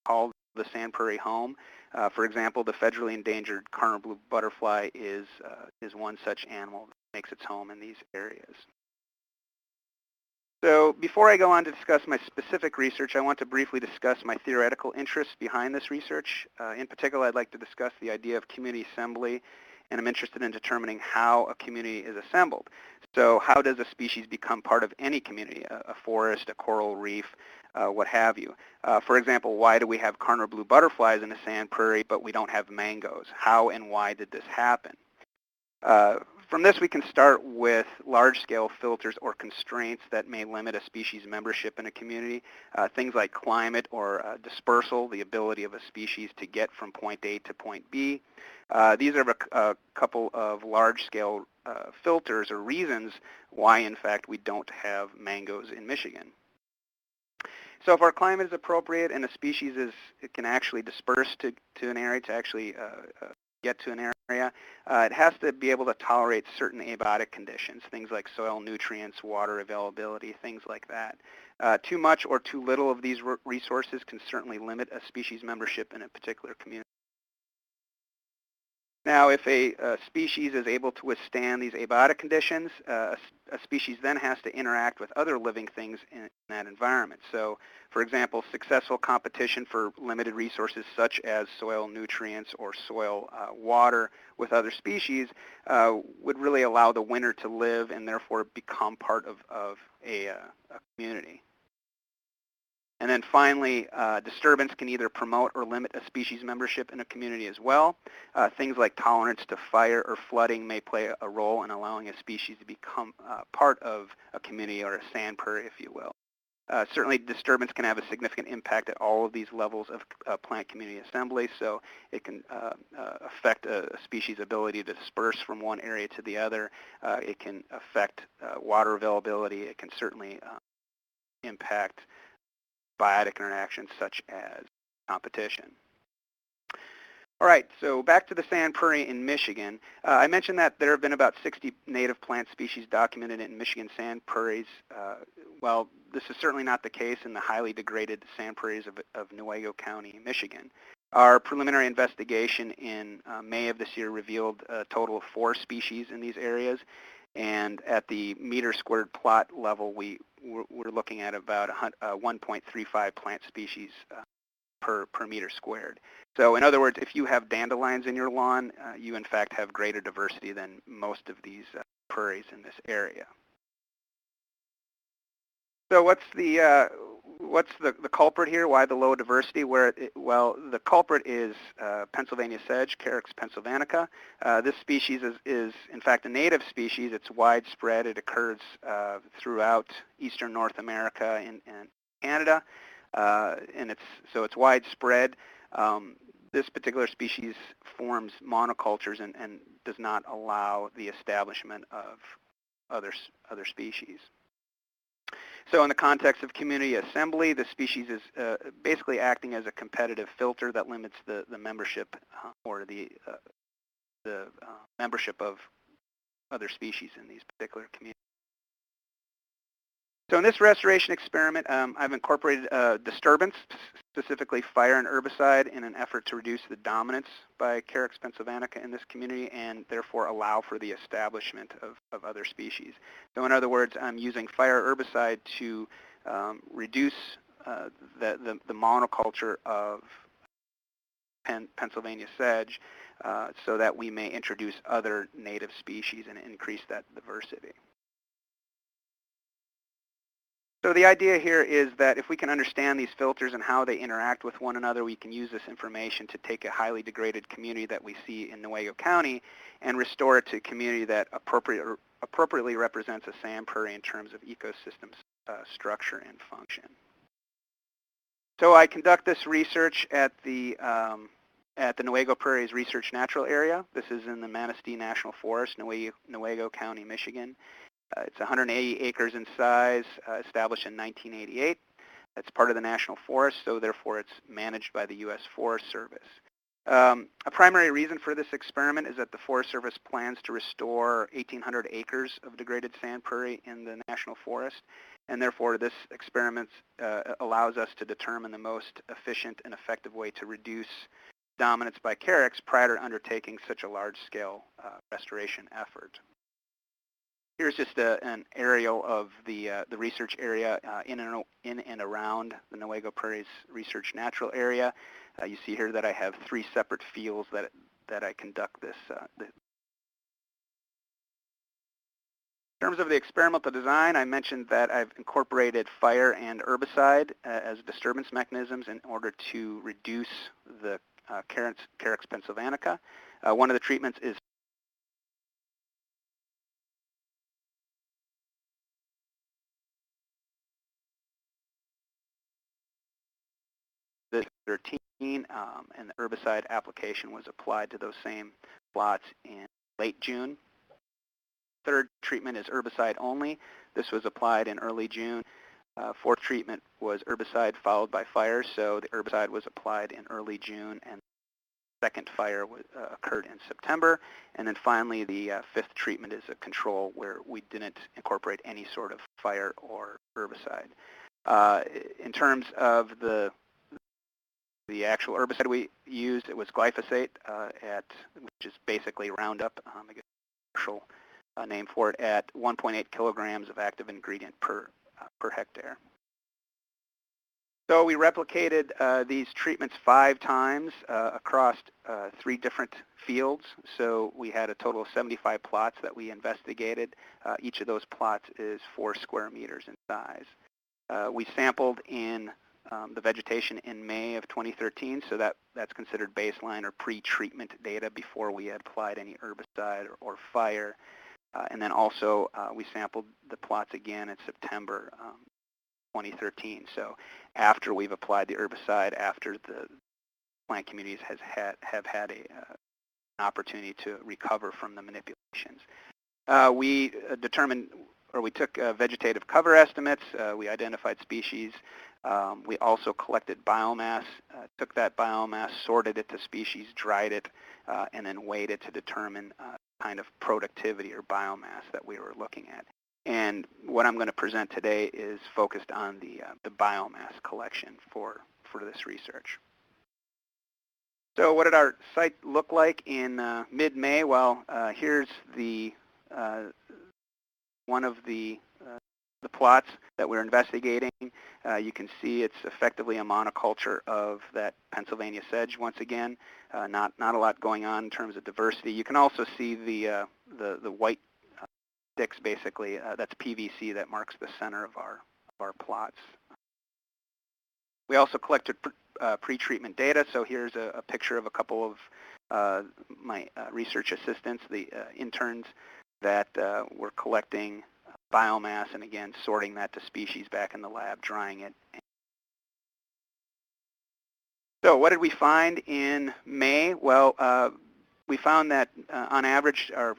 call the sand prairie home. For example, the federally endangered Cardinal blue butterfly is one such animal that makes its home in these areas. So before I go on to discuss my specific research, I want to briefly discuss my theoretical interests behind this research. In particular, I'd like to discuss the idea of community assembly, and I'm interested in determining how a community is assembled. So how does a species become part of any community, a forest, a coral reef, what have you? For example, why do we have Cardinal blue butterflies in the sand prairie, but we don't have mangoes? How and why did this happen? From this, we can start with large-scale filters or constraints that may limit a species membership in a community. Things like climate or dispersal, the ability of a species to get from point A to point B. These are a couple of large-scale filters or reasons why, in fact, we don't have mangoes in Michigan. So if our climate is appropriate and a species it can actually disperse to an area, to actually get to an area, it has to be able to tolerate certain abiotic conditions, things like soil nutrients, water availability, things like that. Too much or too little of these resources can certainly limit a species membership in a particular community. Now, if a species is able to withstand these abiotic conditions, a species then has to interact with other living things in that environment. So, for example, successful competition for limited resources such as soil nutrients or soil water with other species would really allow the winner to live and therefore become part of a community. And then finally, disturbance can either promote or limit a species membership in a community as well. Things like tolerance to fire or flooding may play a role in allowing a species to become part of a community or a sand prairie, if you will. Certainly, disturbance can have a significant impact at all of these levels of plant community assembly, so it can affect a species' ability to disperse from one area to the other. It can affect water availability. It can certainly impact biotic interactions such as competition. All right, so back to the sand prairie in Michigan. I mentioned that there have been about 60 native plant species documented in Michigan sand prairies. Well, this is certainly not the case in the highly degraded sand prairies of Newaygo County, Michigan. Our preliminary investigation in May of this year revealed a total of 4 species in these areas. And at the meter squared plot level, we're looking at about 1.35 plant species per meter squared. So in other words, if you have dandelions in your lawn, you in fact have greater diversity than most of these prairies in this area. So what's the culprit here? Why the low diversity? Well, the culprit is Pennsylvania sedge, Carex pensylvanica. This species is in fact a native species. It's widespread. It occurs throughout eastern North America and Canada, and it's widespread. This particular species forms monocultures and does not allow the establishment of other species. So in the context of community assembly, the species is basically acting as a competitive filter that limits the membership or the membership of other species in these particular communities. So in this restoration experiment, I've incorporated disturbance, specifically fire and herbicide, in an effort to reduce the dominance by Carex pensylvanica in this community and therefore allow for the establishment of other species. So in other words, I'm using fire herbicide to reduce the monoculture of Pennsylvania sedge so that we may introduce other native species and increase that diversity. So the idea here is that if we can understand these filters and how they interact with one another, we can use this information to take a highly degraded community that we see in Newaygo County and restore it to a community that appropriately represents a sand prairie in terms of ecosystem structure and function. So I conduct this research at the Newaygo Prairies Research Natural Area. This is in the Manistee National Forest, Newaygo County, Michigan. It's 180 acres in size, established in 1988. It's part of the National Forest, so therefore it's managed by the U.S. Forest Service. A primary reason for this experiment is that the Forest Service plans to restore 1,800 acres of degraded sand prairie in the National Forest, and therefore this experiment allows us to determine the most efficient and effective way to reduce dominance by Carex prior to undertaking such a large-scale restoration effort. Here's just an aerial of the research area in and around the Newaygo Prairies Research Natural Area. You see here that I have 3 separate fields that I conduct this. In terms of the experimental design, I mentioned that I've incorporated fire and herbicide as disturbance mechanisms in order to reduce the Carex pensylvanica. One of the treatments is the 13, and the herbicide application was applied to those same plots in late June. Third treatment is herbicide only. This was applied in early June. Fourth treatment was herbicide followed by fire, so the herbicide was applied in early June, and the second fire occurred in September. And then finally, the fifth treatment is a control where we didn't incorporate any sort of fire or herbicide. In terms of the actual herbicide we used, it was glyphosate, which is basically Roundup, I guess commercial name for it, at 1.8 kilograms of active ingredient per hectare. So we replicated these treatments 5 times across 3 different fields. So we had a total of 75 plots that we investigated. Each of those plots is 4 square meters in size. We sampled in the vegetation in May of 2013, so that's considered baseline or pre-treatment data before we had applied any herbicide or fire. And then also we sampled the plots again in September 2013. So after we've applied the herbicide, after the plant communities have had an opportunity to recover from the manipulations. We took vegetative cover estimates. We identified species. We also collected biomass, took that biomass, sorted it to species, dried it, and then weighed it to determine kind of productivity or biomass that we were looking at. And what I'm going to present today is focused on the biomass collection for this research. So what did our site look like in mid-May? Well, here's one of the plots that we're investigating. You can see it's effectively a monoculture of that Pennsylvania sedge once again. Not a lot going on in terms of diversity. You can also see the white sticks basically. That's PVC that marks the center of our plots. We also collected pre-treatment data. So here's a picture of a couple of my research assistants, the interns that were collecting biomass and again sorting that to species back in the lab, drying it. So what did we find in May? Well, we found that on average our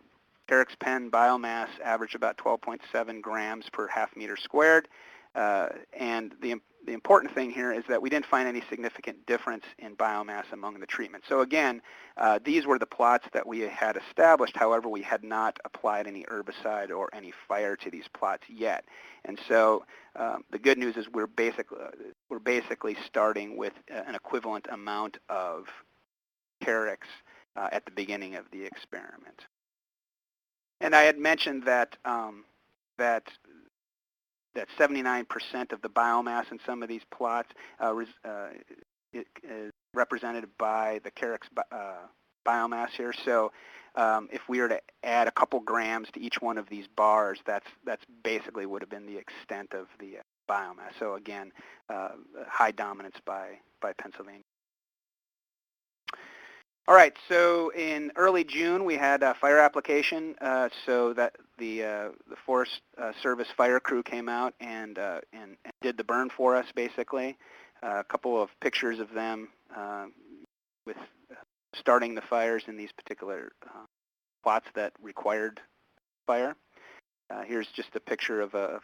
Carex pen biomass averaged about 12.7 grams per half meter squared. And the important thing here is that we didn't find any significant difference in biomass among the treatments. So again, these were the plots that we had established. However, we had not applied any herbicide or any fire to these plots yet. And so the good news is we're basically starting with an equivalent amount of Carex at the beginning of the experiment. And I had mentioned that that 79% of the biomass in some of these plots is represented by the Carex biomass here. So if we were to add a couple grams to each one of these bars, that's basically would have been the extent of the biomass. So again, high dominance by Pennsylvania. All right, so in early June we had a fire application, so that the Forest Service fire crew came out and did the burn for us basically. A couple of pictures of them with starting the fires in these particular plots that required fire. Here's just a picture of a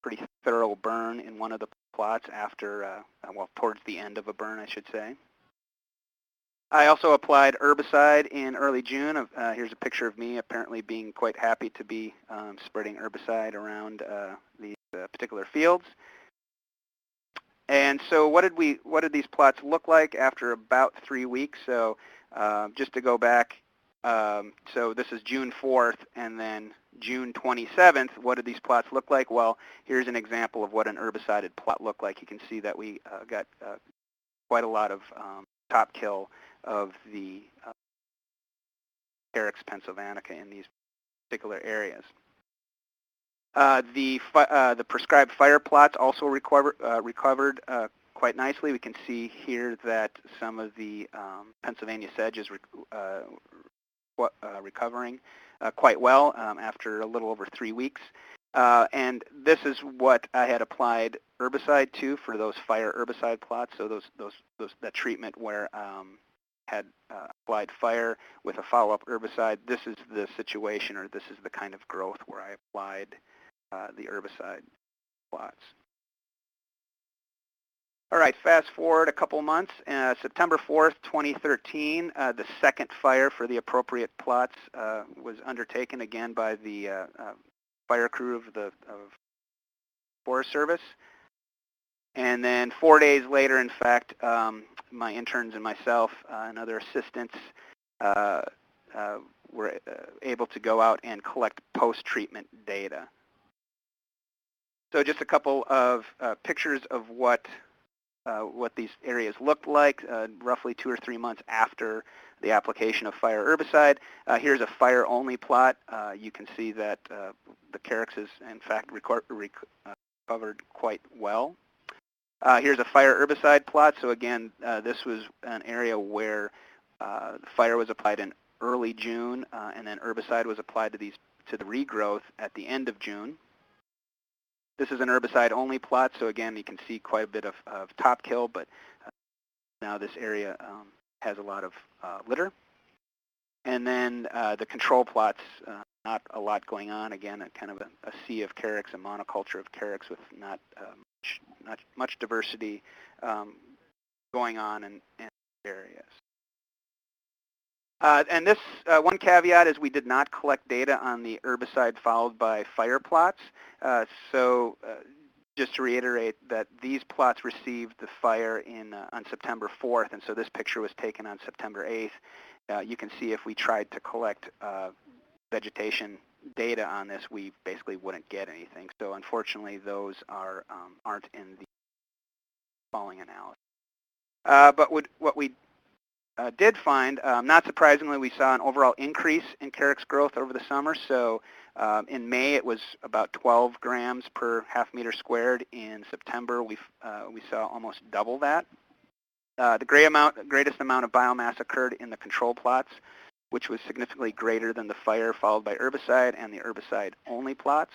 pretty thorough burn in one of the plots after, well, towards the end of a burn, I should say. I also applied herbicide in early June. Here's a picture of me apparently being quite happy to be spreading herbicide around these particular fields. And so what did these plots look like after about 3 weeks? So just to go back, so this is June 4th and then June 27th. What did these plots look like? Well, here's an example of what an herbicided plot looked like. You can see that we got quite a lot of top kill of the Carex pensylvanica in these particular areas. The prescribed fire plots also recovered quite nicely. We can see here that some of the Pennsylvania sedge is recovering quite well after a little over 3 weeks. And this is what I had applied herbicide to for those fire herbicide plots. So that treatment where had applied fire with a follow-up herbicide. This is the situation, or this is the kind of growth where I applied the herbicide plots. All right, fast forward a couple months. September 4th, 2013, the second fire for the appropriate plots was undertaken again by the fire crew of the Forest Service. And then 4 days later, in fact, my interns and myself and other assistants were able to go out and collect post-treatment data. So just a couple of pictures of what these areas looked like roughly 2 or 3 months after the application of fire herbicide. Here's a fire-only plot. You can see that the Carex is, in fact, recovered quite well. Here's a fire herbicide plot. So again, this was an area where the fire was applied in early June, and then herbicide was applied to the regrowth at the end of June. This is an herbicide-only plot, so again, you can see quite a bit of top kill, but now this area has a lot of litter. And then the control plots, not a lot going on. Again, kind of a sea of Carex, a monoculture of Carex with not much diversity going on in areas. And this one caveat is we did not collect data on the herbicide followed by fire plots. So just to reiterate that these plots received the fire on September 4th, and so this picture was taken on September 8th. You can see if we tried to collect vegetation data on this, we basically wouldn't get anything. So unfortunately, those aren't in the following analysis. But what we did find, not surprisingly, we saw an overall increase in Carex growth over the summer. So in May, it was about 12 grams per half meter squared. In September, we saw almost double that. The greatest amount of biomass occurred in the control plots, which was significantly greater than the fire followed by herbicide and the herbicide-only plots.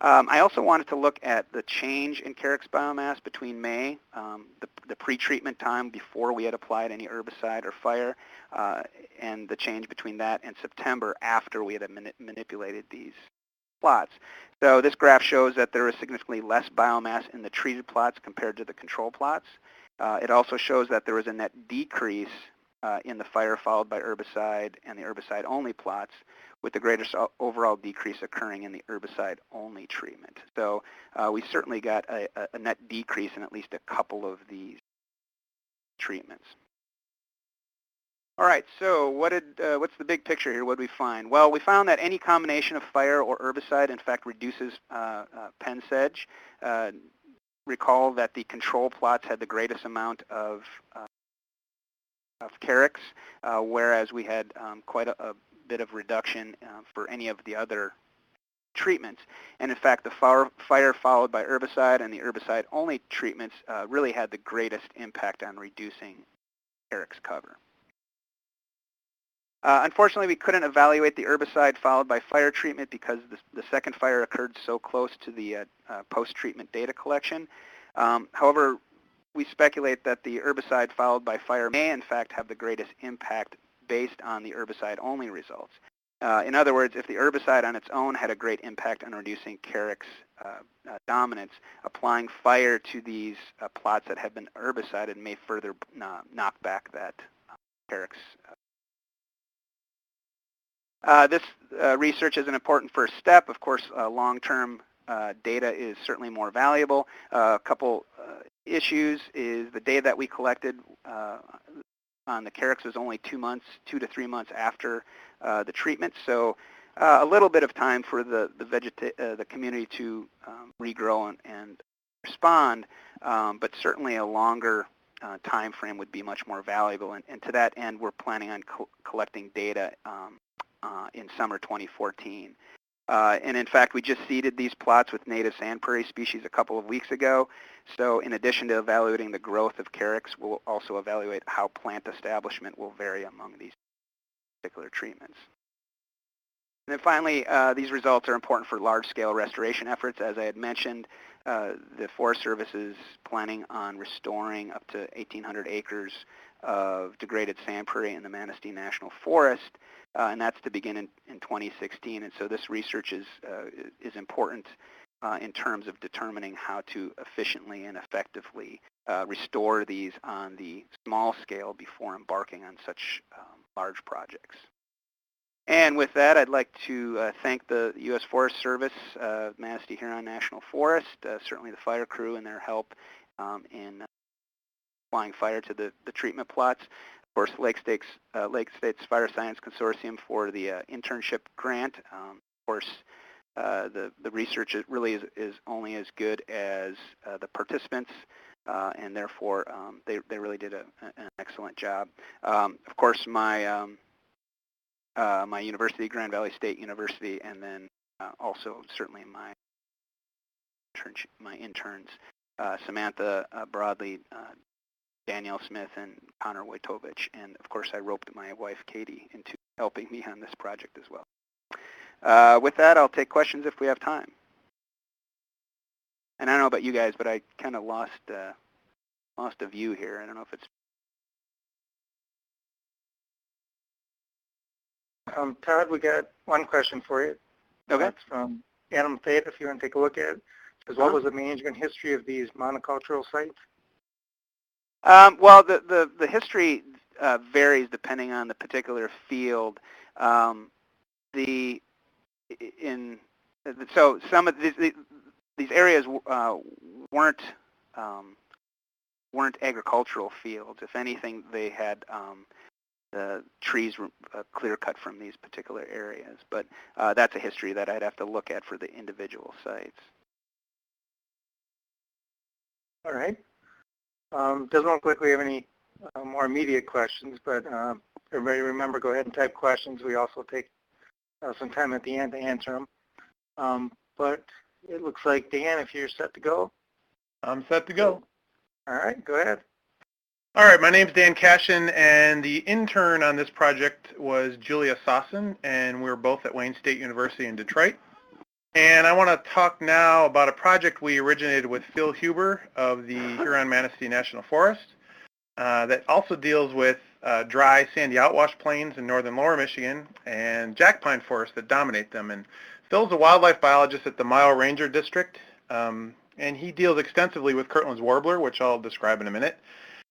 I also wanted to look at the change in Carex biomass between May, the pre-treatment time before we had applied any herbicide or fire, and the change between that and September after we had manipulated these plots. So this graph shows that there is significantly less biomass in the treated plots compared to the control plots. It also shows that there was a net decrease in the fire followed by herbicide and the herbicide-only plots, with the greatest overall decrease occurring in the herbicide-only treatment. So we certainly got a net decrease in at least a couple of these treatments. All right, so what's the big picture here? What did we find? Well, we found that any combination of fire or herbicide, in fact, reduces pen sedge. Recall that the control plots had the greatest amount of Carex, whereas we had quite a bit of reduction for any of the other treatments. And in fact, the fire followed by herbicide and the herbicide-only treatments really had the greatest impact on reducing Carex cover. Unfortunately, we couldn't evaluate the herbicide followed by fire treatment because the second fire occurred so close to the post-treatment data collection. However, we speculate that the herbicide followed by fire may in fact have the greatest impact based on the herbicide-only results. In other words, if the herbicide on its own had a great impact on reducing Carex dominance, applying fire to these plots that have been herbicided may further knock back that Carex. This research is an important first step. Of course, long-term data is certainly more valuable. A couple issues is the data that we collected on the Carex was only 2 to 3 months after the treatment. So a little bit of time for the community to regrow and respond, but certainly a longer time frame would be much more valuable. And to that end, we're planning on collecting data in summer 2014. And in fact, we just seeded these plots with native sand prairie species a couple of weeks ago. So in addition to evaluating the growth of Carex, we'll also evaluate how plant establishment will vary among these particular treatments. And then finally, these results are important for large-scale restoration efforts. As I had mentioned, the Forest Service is planning on restoring up to 1,800 acres of degraded sand prairie in the Manistee National Forest, and that's to begin in 2016. And so this research is important in terms of determining how to efficiently and effectively restore these on the small scale before embarking on such large projects. And with that, I'd like to thank the U.S. Forest Service, Manistee Huron National Forest, certainly the fire crew and their help in applying fire to the treatment plots. Of course, Lake States Fire Science Consortium for the internship grant. Of course, the research really is only as good as the participants, and therefore they really did an excellent job. Of course, my university, Grand Valley State University, and then also certainly my interns, Samantha Broadley, Danielle Smith, and Connor Wojtovich, and of course I roped my wife Katie into helping me on this project as well. With that, I'll take questions if we have time. And I don't know about you guys, but I kind of lost a view here. I don't know if it's... Todd, we got one question for you. Okay. That's from Adam Fate, if you want to take a look at it. Says, what was the management history of these monocultural sites? Well, the history varies depending on the particular field. So some of these areas weren't agricultural fields. If anything, they had the trees were clear cut from these particular areas. But that's a history that I'd have to look at for the individual sites. All right. Doesn't look like we have any more immediate questions, but everybody remember, go ahead and type questions. We also take some time at the end to answer them. But it looks like, Dan, if you're set to go. I'm set to go. All right, go ahead. All right, my name's Dan Kashian, and the intern on this project was Julia Sosin, and we were both at Wayne State University in Detroit. And I want to talk now about a project we originated with Phil Huber of the Huron-Manistee National Forest that also deals with dry, sandy outwash plains in northern lower Michigan and jack pine forests that dominate them. And Phil's a wildlife biologist at the Mile Ranger District, and he deals extensively with Kirtland's Warbler, which I'll describe in a minute.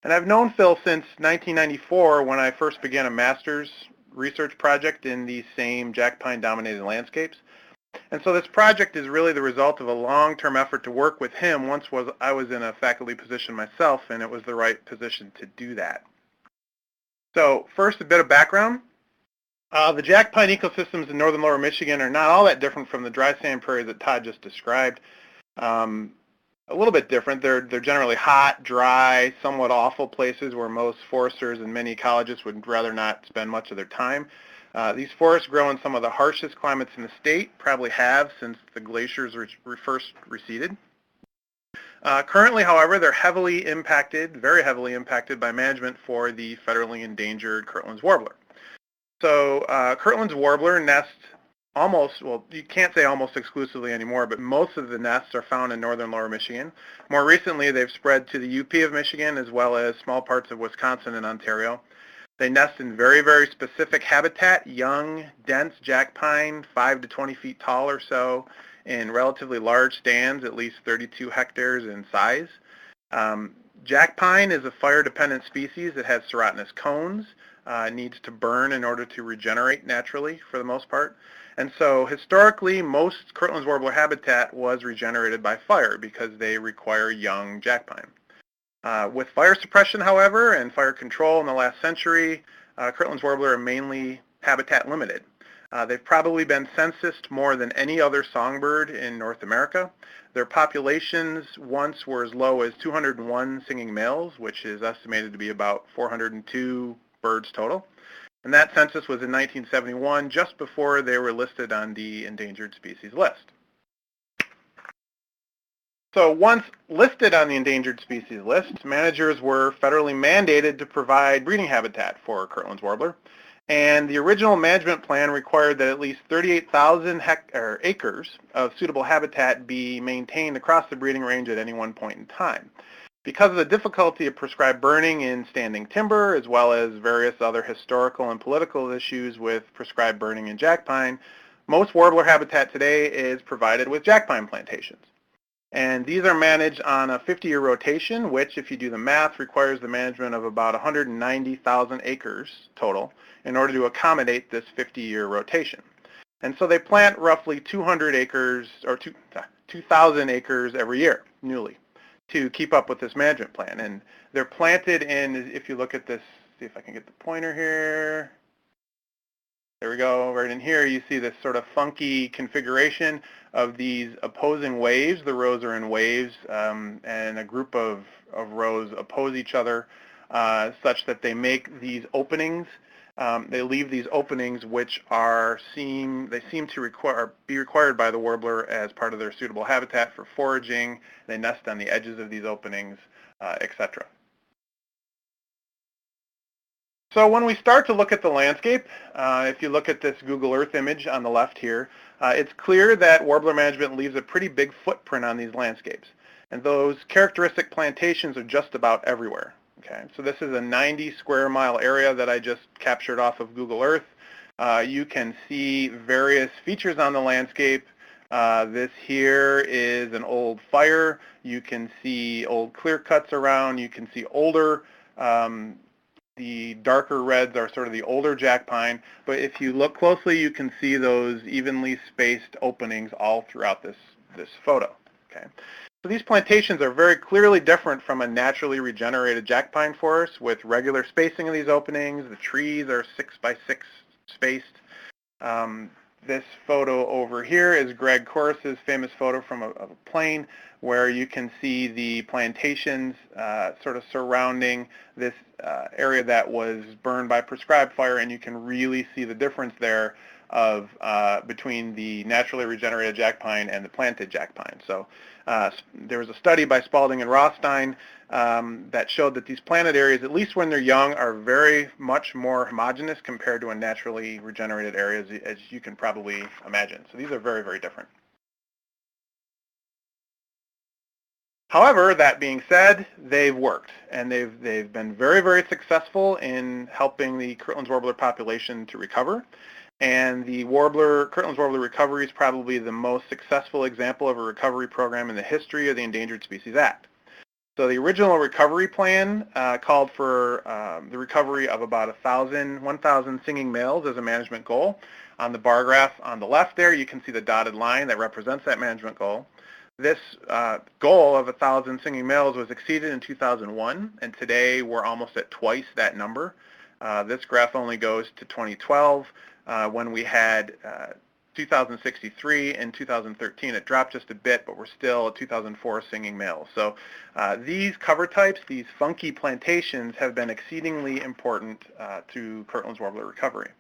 And I've known Phil since 1994 when I first began a master's research project in these same jack pine dominated landscapes. And so this project is really the result of a long-term effort to work with him once I was in a faculty position myself, and it was the right position to do that. So first, a bit of background. The jack pine ecosystems in northern lower Michigan are not all that different from the dry sand prairie that Todd just described. A little bit different. They're generally hot, dry, somewhat awful places where most foresters and many ecologists would rather not spend much of their time. These forests grow in some of the harshest climates in the state, probably have since the glaciers first receded. Currently, however, they're heavily impacted, very heavily impacted by management for the federally endangered Kirtland's Warbler. So Kirtland's Warbler nests almost, well, you can't say almost exclusively anymore, but most of the nests are found in northern lower Michigan. More recently, they've spread to the UP of Michigan as well as small parts of Wisconsin and Ontario. They nest in very, very specific habitat, young, dense jack pine, 5 to 20 feet tall or so, in relatively large stands, at least 32 hectares in size. Jack pine is a fire-dependent species that has serotinous cones. It needs to burn in order to regenerate naturally for the most part. And so historically, most Kirtland's warbler habitat was regenerated by fire because they require young jack pine. With fire suppression, however, and fire control in the last century, Kirtland's warbler are mainly habitat limited. They've probably been censused more than any other songbird in North America. Their populations once were as low as 201 singing males, which is estimated to be about 402 birds total. And that census was in 1971, just before they were listed on the endangered species list. So once listed on the endangered species list, managers were federally mandated to provide breeding habitat for Kirtland's warbler. And the original management plan required that at least 38,000 acres of suitable habitat be maintained across the breeding range at any one point in time. Because of the difficulty of prescribed burning in standing timber, as well as various other historical and political issues with prescribed burning in jack pine, most warbler habitat today is provided with jack pine plantations. And these are managed on a 50-year rotation, which, if you do the math, requires the management of about 190,000 acres total in order to accommodate this 50-year rotation. And so they plant roughly 200 acres, or 2,000 acres every year, newly, to keep up with this management plan. And they're planted in, if you look at this, see if I can get the pointer here. There we go. Right in here, you see this sort of funky configuration of these opposing waves. The rows are in waves, and a group of rows oppose each other such that they make these openings. They leave these openings which seem to be required by the warbler as part of their suitable habitat for foraging. They nest on the edges of these openings, etc. So when we start to look at the landscape, if you look at this Google Earth image on the left here, it's clear that warbler management leaves a pretty big footprint on these landscapes. And those characteristic plantations are just about everywhere. Okay, so this is a 90 square mile area that I just captured off of Google Earth. You can see various features on the landscape. This here is an old fire. You can see old clear cuts around. You can see older. The darker reds are sort of the older jack pine, but if you look closely, you can see those evenly spaced openings all throughout this photo. Okay. So these plantations are very clearly different from a naturally regenerated jack pine forest with regular spacing of these openings. The trees are 6 by 6 spaced. This photo over here is Greg Corris's famous photo from a plane where you can see the plantations sort of surrounding this area that was burned by prescribed fire, and you can really see the difference there of between the naturally regenerated jack pine and the planted jack pine. So there was a study by Spalding and Rothstein that showed that these planted areas, at least when they're young, are very much more homogeneous compared to a naturally regenerated area, as you can probably imagine. So these are very, very different. However, that being said, they've worked, and they've been very, very successful in helping the Kirtland's warbler population to recover. And the Kirtland's warbler recovery is probably the most successful example of a recovery program in the history of the Endangered Species Act. So the original recovery plan called for the recovery of about 1,000 singing males as a management goal. On the bar graph on the left there, you can see the dotted line that represents that management goal. This goal of 1,000 singing males was exceeded in 2001, and today we're almost at twice that number. This graph only goes to 2012, when we had 2,063. In 2013, it dropped just a bit, but we're still at 2,004 singing males. So these cover types, these funky plantations, have been exceedingly important to Kirtland's warbler recovery.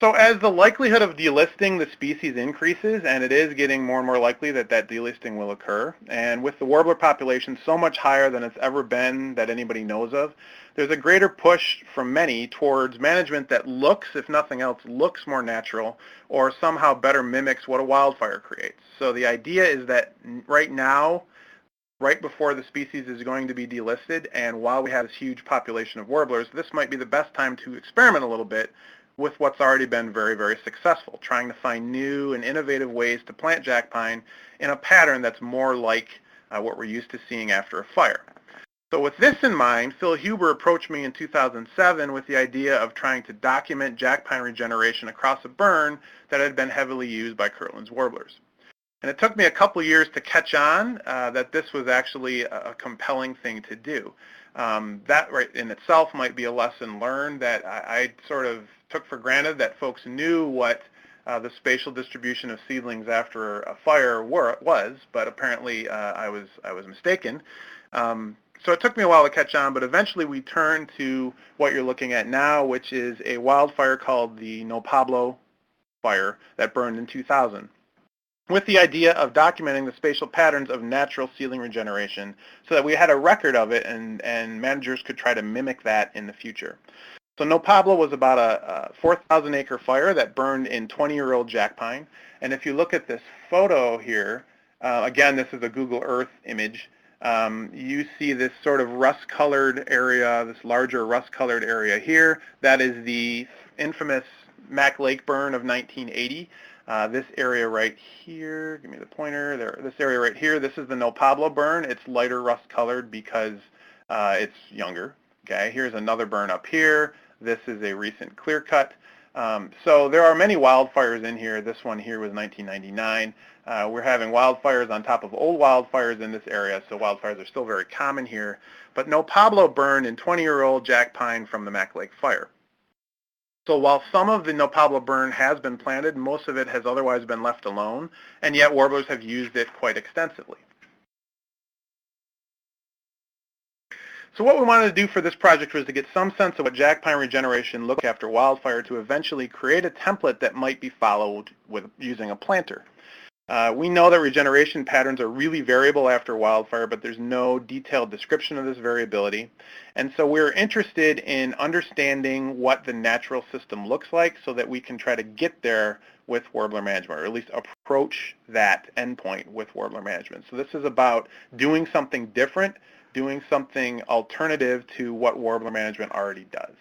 So as the likelihood of delisting the species increases, and it is getting more and more likely that delisting will occur, and with the warbler population so much higher than it's ever been that anybody knows of, there's a greater push from many towards management that looks, if nothing else, looks more natural or somehow better mimics what a wildfire creates. So the idea is that right now, right before the species is going to be delisted, and while we have this huge population of warblers, this might be the best time to experiment a little bit with what's already been very, very successful, trying to find new and innovative ways to plant jack pine in a pattern that's more like what we're used to seeing after a fire. So with this in mind, Phil Huber approached me in 2007 with the idea of trying to document jack pine regeneration across a burn that had been heavily used by Kirtland's warblers. And it took me a couple years to catch on that this was actually a compelling thing to do. That right in itself might be a lesson learned that I sort of took for granted that folks knew what the spatial distribution of seedlings after a fire was, but apparently I was mistaken. So it took me a while to catch on, but eventually we turned to what you're looking at now, which is a wildfire called the No Pablo fire that burned in 2000, with the idea of documenting the spatial patterns of natural seedling regeneration so that we had a record of it and managers could try to mimic that in the future. So No Pablo was about a 4,000 acre fire that burned in 20-year-old jack pine. And if you look at this photo here, again, this is a Google Earth image, you see this sort of rust-colored area, this larger rust-colored area here. That is the infamous Mac Lake burn of 1980. This area right here, give me the pointer there, this area right here, this is the No Pablo burn. It's lighter rust-colored because it's younger. Okay, here's another burn up here. This is a recent clear cut. So there are many wildfires in here. This one here was 1999. We're having wildfires on top of old wildfires in this area, so wildfires are still very common here. But No Pablo burned in 20-year-old jack pine from the Mac Lake fire. So while some of the No Pablo burn has been planted, most of it has otherwise been left alone, and yet warblers have used it quite extensively. So what we wanted to do for this project was to get some sense of what jack pine regeneration looked after wildfire to eventually create a template that might be followed with using a planter. We know that regeneration patterns are really variable after wildfire, but there's no detailed description of this variability. And so we're interested in understanding what the natural system looks like so that we can try to get there with warbler management, or at least approach that endpoint with warbler management. So this is about doing something different, doing something alternative to what warbler management already does.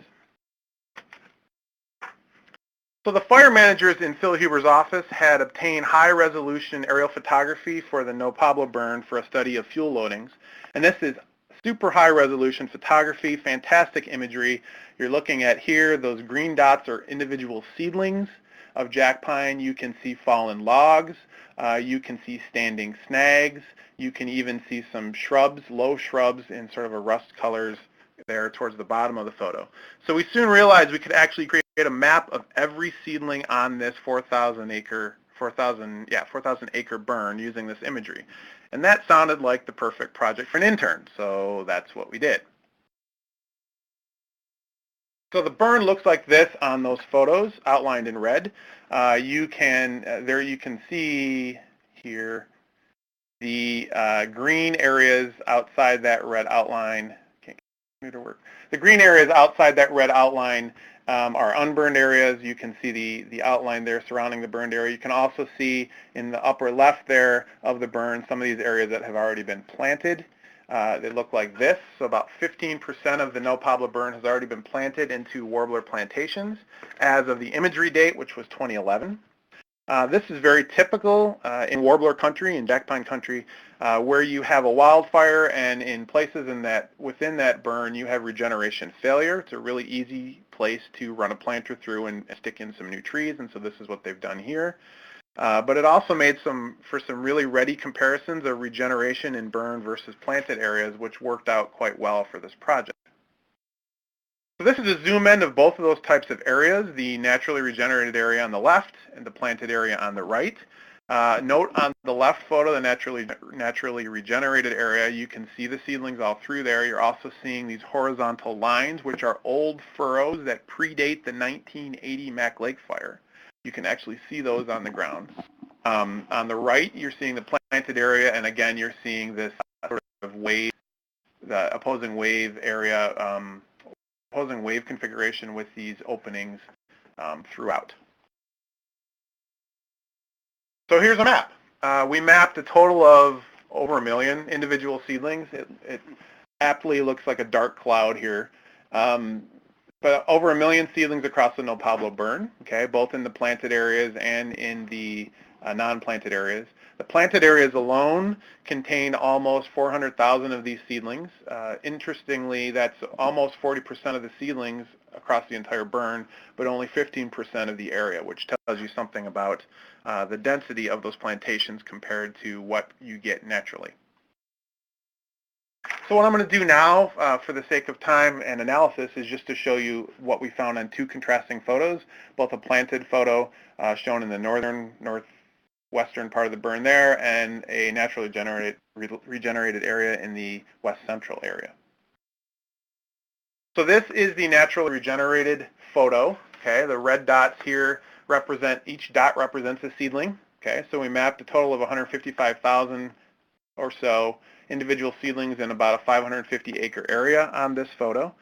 So the fire managers in Phil Huber's office had obtained high-resolution aerial photography for the No Pablo burn for a study of fuel loadings. And this is super high-resolution photography, fantastic imagery. You're looking at here, those green dots are individual seedlings of jack pine. You can see fallen logs. You can see standing snags. You can even see some shrubs, low shrubs in sort of a rust colors there towards the bottom of the photo. So we soon realized we could actually create a map of every seedling on this 4,000 acre burn using this imagery. And that sounded like the perfect project for an intern, so that's what we did. So the burn looks like this on those photos outlined in red. There you can see here the green areas outside that red outline. The green areas outside that red outline are unburned areas. You can see the outline there surrounding the burned area. You can also see in the upper left there of the burn some of these areas that have already been planted. They look like this. So about 15% of the No Pablo burn has already been planted into warbler plantations as of the imagery date, which was 2011. This is very typical in warbler country, in jack pine country, where you have a wildfire, and in places within that burn you have regeneration failure. It's a really easy place to run a planter through and stick in some new trees, and so this is what they've done here. But it also made for some really ready comparisons of regeneration in burn versus planted areas, which worked out quite well for this project. So this is a zoom in of both of those types of areas, the naturally regenerated area on the left and the planted area on the right. Note on the left photo, the naturally regenerated area, you can see the seedlings all through there. You're also seeing these horizontal lines, which are old furrows that predate the 1980 Mac Lake fire. You can actually see those on the ground. On the right, you're seeing the planted area, and again, you're seeing this sort of wave, the opposing wave area, opposing wave configuration with these openings throughout. So here's a map. We mapped a total of over 1 million individual seedlings. It aptly looks like a dark cloud here. But over 1 million seedlings across the No Pablo burn, okay, both in the planted areas and in the non-planted areas. The planted areas alone contain almost 400,000 of these seedlings. Interestingly, that's almost 40% of the seedlings across the entire burn, but only 15% of the area, which tells you something about the density of those plantations compared to what you get naturally. So what I'm going to do now, for the sake of time and analysis, is just to show you what we found on 2 contrasting photos, both a planted photo shown in the northwestern part of the burn there, and a naturally regenerated area in the west central area. So this is the naturally regenerated photo. Okay, the red dots here represent, each dot represents a seedling. Okay, so we mapped a total of 155,000 or so individual seedlings in about a 550-acre area on this photo.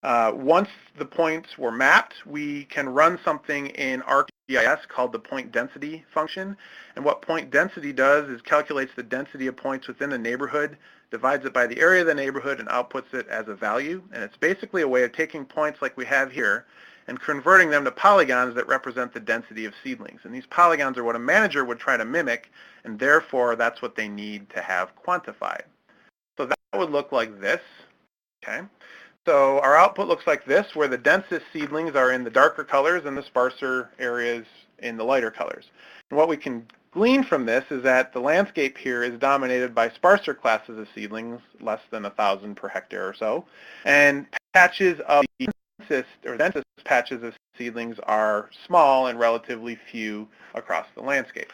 Once the points were mapped, we can run something in ArcGIS called the point density function. And what point density does is calculates the density of points within a neighborhood, divides it by the area of the neighborhood, and outputs it as a value. And it's basically a way of taking points like we have here and converting them to polygons that represent the density of seedlings. And these polygons are what a manager would try to mimic, and therefore that's what they need to have quantified. So that would look like this. Okay. So our output looks like this, where the densest seedlings are in the darker colors and the sparser areas in the lighter colors. And what we can glean from this is that the landscape here is dominated by sparser classes of seedlings, less than 1,000 per hectare or so, and patches of the densest patches of seedlings are small and relatively few across the landscape.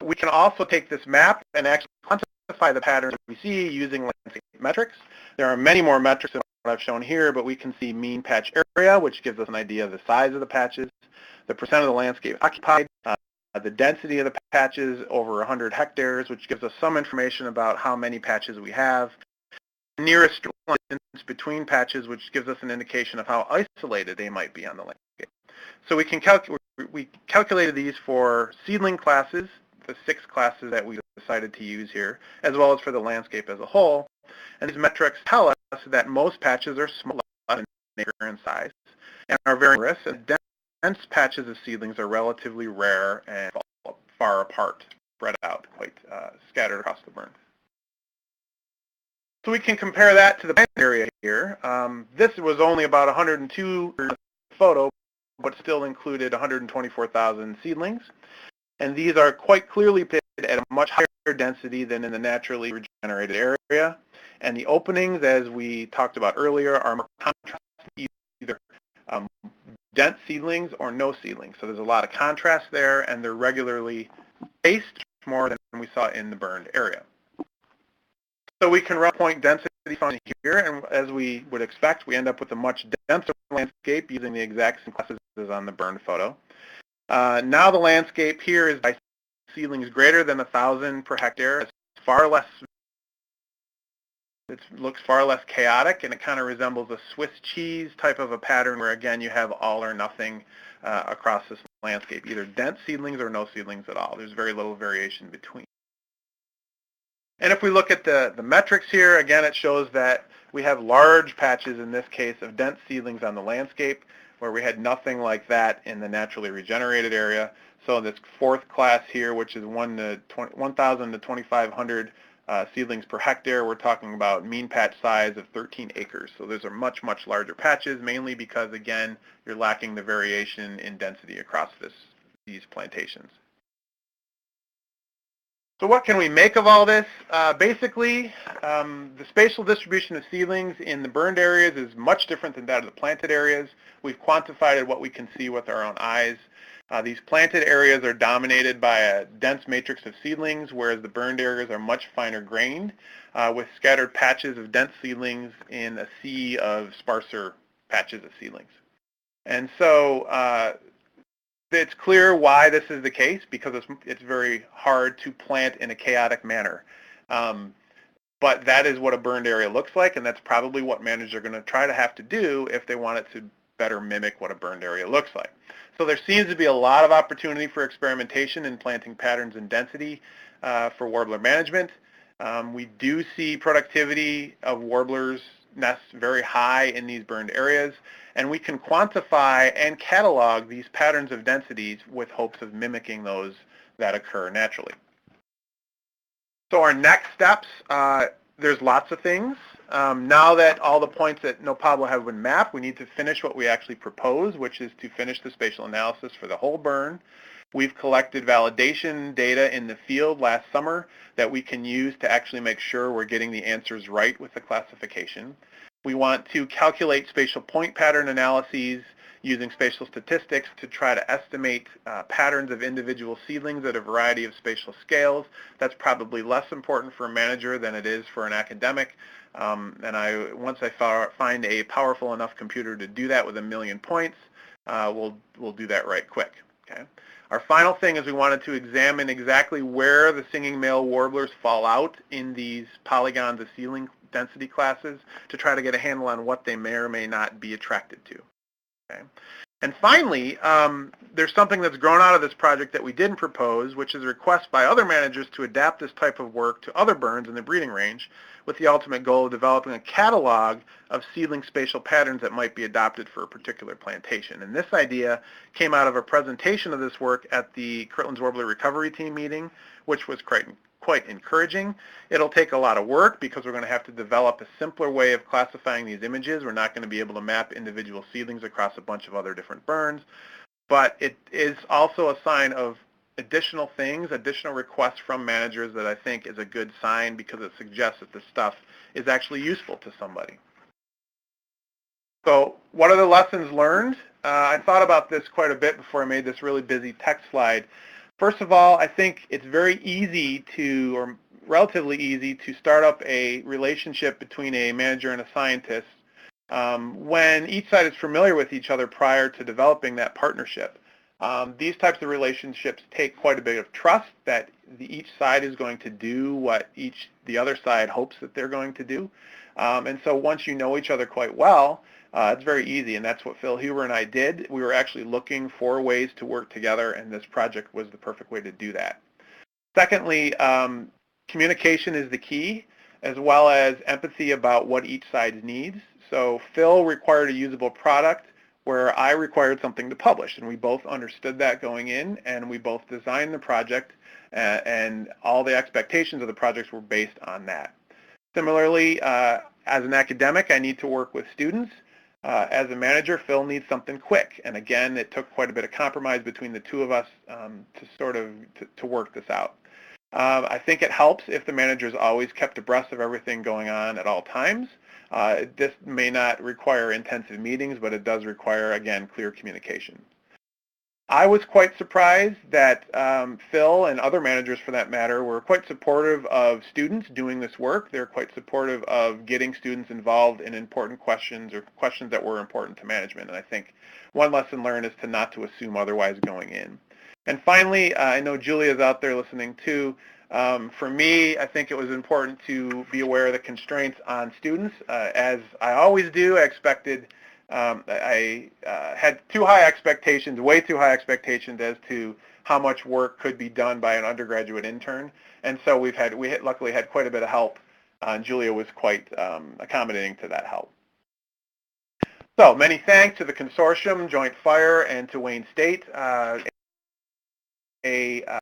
We can also take this map and actually quantify the patterns we see using landscape metrics. There are many more metrics than what I've shown here, but we can see mean patch area, which gives us an idea of the size of the patches, the percent of the landscape occupied, the density of the patches over 100 hectares, which gives us some information about how many patches we have, nearest distance between patches, which gives us an indication of how isolated they might be on the landscape. So we calculated these for seedling classes, the 6 classes that we decided to use here, as well as for the landscape as a whole. And these metrics tell us that most patches are small, less than an acre in size, and are very numerous, and dense patches of seedlings are relatively rare and far apart, spread out, quite scattered across the burn. So we can compare that to the planted area here. This was only about 102 photo, but still included 124,000 seedlings. And these are quite clearly pitted at a much higher density than in the naturally regenerated area. And the openings, as we talked about earlier, are more contrast, either dense seedlings or no seedlings. So there's a lot of contrast there, and they're regularly spaced more than we saw in the burned area. So we can run point density function here, and as we would expect, we end up with a much denser landscape using the exact same classes as on the burned photo. Now the landscape here is by seedlings greater than 1,000 per hectare. It's far less. It looks far less chaotic, and it kind of resembles a Swiss cheese type of a pattern where, again, you have all or nothing across this landscape, either dense seedlings or no seedlings at all. There's very little variation between. And if we look at the metrics here, again, it shows that we have large patches, in this case, of dense seedlings on the landscape, where we had nothing like that in the naturally regenerated area. So this 4th class here, which is 1,000 to 2,500 seedlings per hectare, we're talking about mean patch size of 13 acres. So those are much, much larger patches, mainly because, again, you're lacking the variation in density across these plantations. So what can we make of all this? Basically, the spatial distribution of seedlings in the burned areas is much different than that of the planted areas. We've quantified what we can see with our own eyes. These planted areas are dominated by a dense matrix of seedlings, whereas the burned areas are much finer grained, with scattered patches of dense seedlings in a sea of sparser patches of seedlings. And so it's clear why this is the case, because it's very hard to plant in a chaotic manner. But that is what a burned area looks like, and that's probably what managers are going to try to have to do if they want it to better mimic what a burned area looks like. So there seems to be a lot of opportunity for experimentation in planting patterns and density. for warbler management. We do see productivity of warblers nests very high in these burned areas, and we can quantify and catalog these patterns of densities with hopes of mimicking those that occur naturally. So our next steps, there's lots of things. Now that all the points at No Pablo have been mapped, we need to finish what we actually propose, which is to finish the spatial analysis for the whole burn. We've collected validation data in the field last summer that we can use to actually make sure we're getting the answers right with the classification. We want to calculate spatial point pattern analyses using spatial statistics to try to estimate patterns of individual seedlings at a variety of spatial scales. That's probably less important for a manager than it is for an academic. Once I find a powerful enough computer to do that with 1 million points, we'll do that right quick. Okay. Our final thing is we wanted to examine exactly where the singing male warblers fall out in these polygons of seedling density classes to try to get a handle on what they may or may not be attracted to. Okay. And finally, there's something that's grown out of this project that we didn't propose, which is a request by other managers to adapt this type of work to other burns in the breeding range with the ultimate goal of developing a catalog of seedling spatial patterns that might be adopted for a particular plantation. And this idea came out of a presentation of this work at the Kirtland's Warbler Recovery Team meeting, which was quite encouraging. It'll take a lot of work because we're going to have to develop a simpler way of classifying these images. We're not going to be able to map individual seedlings across a bunch of other different burns, but it is also a sign of additional things, additional requests from managers that I think is a good sign because it suggests that this stuff is actually useful to somebody. So what are the lessons learned? I thought about this quite a bit before I made this really busy text slide. First of all, I think it's very easy to, or relatively easy, to start up a relationship between a manager and a scientist when each side is familiar with each other prior to developing that partnership. These types of relationships take quite a bit of trust that each side is going to do what the other side hopes that they're going to do. And so once you know each other quite well, it's very easy, and that's what Phil Huber and I did. We were actually looking for ways to work together, and this project was the perfect way to do that. Secondly, communication is the key, as well as empathy about what each side needs. So Phil required a usable product where I required something to publish, and we both understood that going in, and we both designed the project, and all the expectations of the projects were based on that. Similarly, as an academic, I need to work with students. As a manager, Phil needs something quick, and again, it took quite a bit of compromise between the two of us to work this out. I think it helps if the managers always kept abreast of everything going on at all times. This may not require intensive meetings, but it does require, again, clear communication. I was quite surprised that Phil and other managers, for that matter, were quite supportive of students doing this work. They're quite supportive of getting students involved in important questions or questions that were important to management. And I think one lesson learned is to not to assume otherwise going in. And finally, I know Julia's out there listening too. For me, I think it was important to be aware of the constraints on students. As I always do, I expected I had too high expectations, way too high expectations as to how much work could be done by an undergraduate intern, and so we luckily had quite a bit of help, and Julia was quite accommodating to that help. So many thanks to the Consortium, Joint Fire, and to Wayne State, a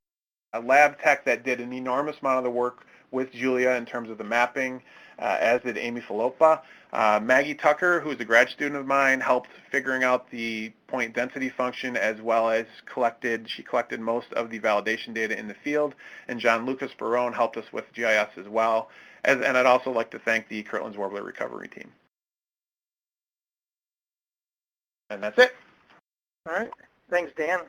lab tech that did an enormous amount of the work with Julia in terms of the mapping, as did Amy Filippa. Maggie Tucker, who is a grad student of mine, helped figuring out the point density function, as well as she collected most of the validation data in the field. And John Lucas Barone helped us with GIS as well. And I'd also like to thank the Kirtland's Warbler Recovery Team. And that's it. All right. Thanks, Dan.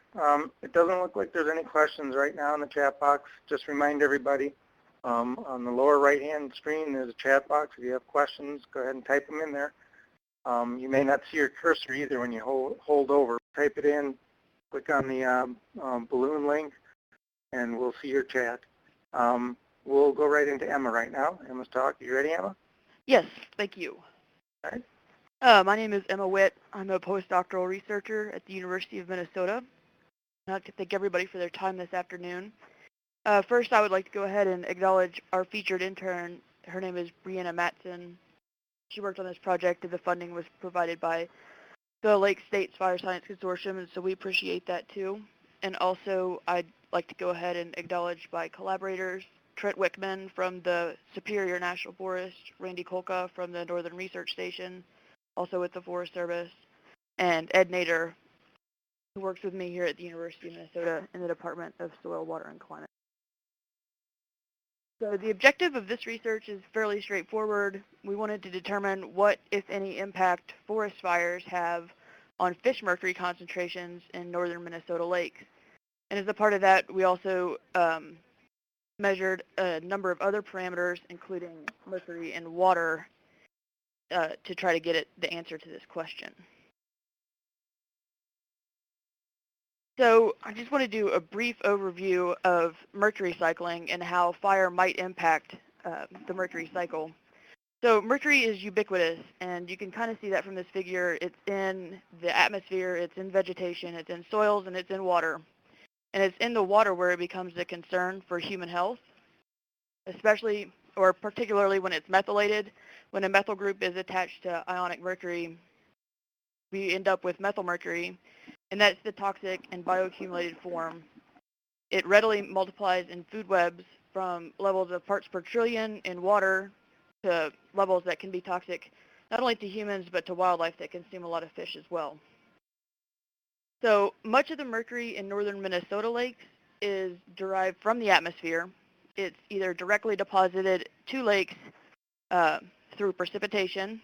It doesn't look like there's any questions right now in the chat box. Just remind everybody, on the lower right-hand screen, there's a chat box. If you have questions, go ahead and type them in there. You may not see your cursor either when you hold over. Type it in, click on the balloon link, and we'll see your chat. We'll go right into Emma right now. Emma's talk. You ready, Emma? Yes, thank you. All right. My name is Emma Witt. I'm a postdoctoral researcher at the University of Minnesota. I'd like to thank everybody for their time this afternoon. First, I would like to go ahead and acknowledge our featured intern. Her name is Brianna Matson. She worked on this project, and the funding was provided by the Lake States Fire Science Consortium, and so we appreciate that too. And also, I'd like to go ahead and acknowledge my collaborators, Trent Wickman from the Superior National Forest, Randy Kolka from the Northern Research Station, also with the Forest Service, and Ed Nader, who works with me here at the University of Minnesota in the Department of Soil, Water, and Climate. So the objective of this research is fairly straightforward. We wanted to determine what, if any, impact forest fires have on fish mercury concentrations in northern Minnesota lakes. And as a part of that, we also measured a number of other parameters, including mercury in water, to try to get the answer to this question. So I just want to do a brief overview of mercury cycling and how fire might impact the mercury cycle. So mercury is ubiquitous, and you can kind of see that from this figure. It's in the atmosphere, it's in vegetation, it's in soils, and it's in water. And it's in the water where it becomes a concern for human health, especially or particularly when it's methylated. When a methyl group is attached to ionic mercury, we end up with methylmercury, and that's the toxic and bioaccumulated form. It readily multiplies in food webs from levels of parts per trillion in water to levels that can be toxic not only to humans but to wildlife that consume a lot of fish as well. So much of the mercury in northern Minnesota lakes is derived from the atmosphere. It's either directly deposited to lakes through precipitation,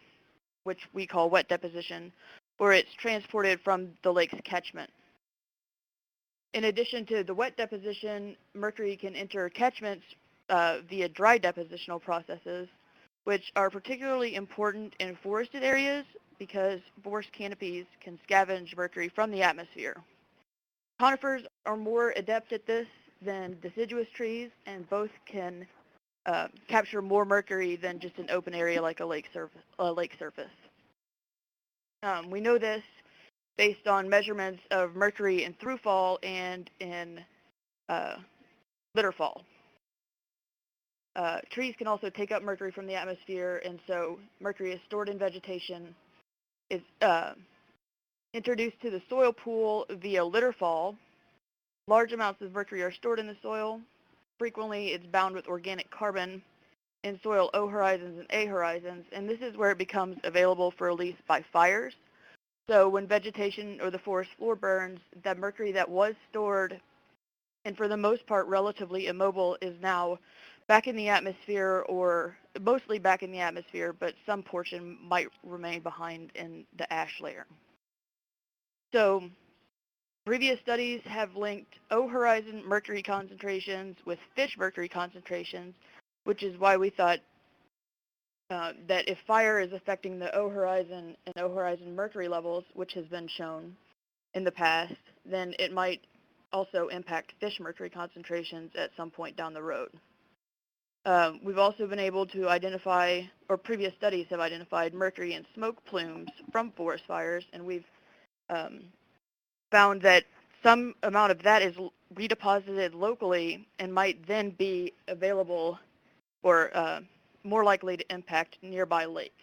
which we call wet deposition, or it's transported from the lake's catchment. In addition to the wet deposition, mercury can enter catchments via dry depositional processes, which are particularly important in forested areas because forest canopies can scavenge mercury from the atmosphere. Conifers are more adept at this than deciduous trees, and both can capture more mercury than just an open area like a lake surface. We know this based on measurements of mercury in throughfall and in litterfall. Trees can also take up mercury from the atmosphere, and so mercury is stored in vegetation. It's introduced to the soil pool via litterfall. Large amounts of mercury are stored in the soil. Frequently, it's bound with organic carbon in soil O horizons and A horizons, and this is where it becomes available for release by fires. So when vegetation or the forest floor burns, that mercury that was stored and for the most part relatively immobile is now back in the atmosphere, or mostly back in the atmosphere, but some portion might remain behind in the ash layer. So previous studies have linked O-horizon mercury concentrations with fish mercury concentrations, which is why we thought that if fire is affecting the O-horizon and O-horizon mercury levels, which has been shown in the past, then it might also impact fish mercury concentrations at some point down the road. We've also been able to identify, or previous studies have identified, mercury in smoke plumes from forest fires, and we've found that some amount of that is redeposited locally and might then be available or more likely to impact nearby lakes.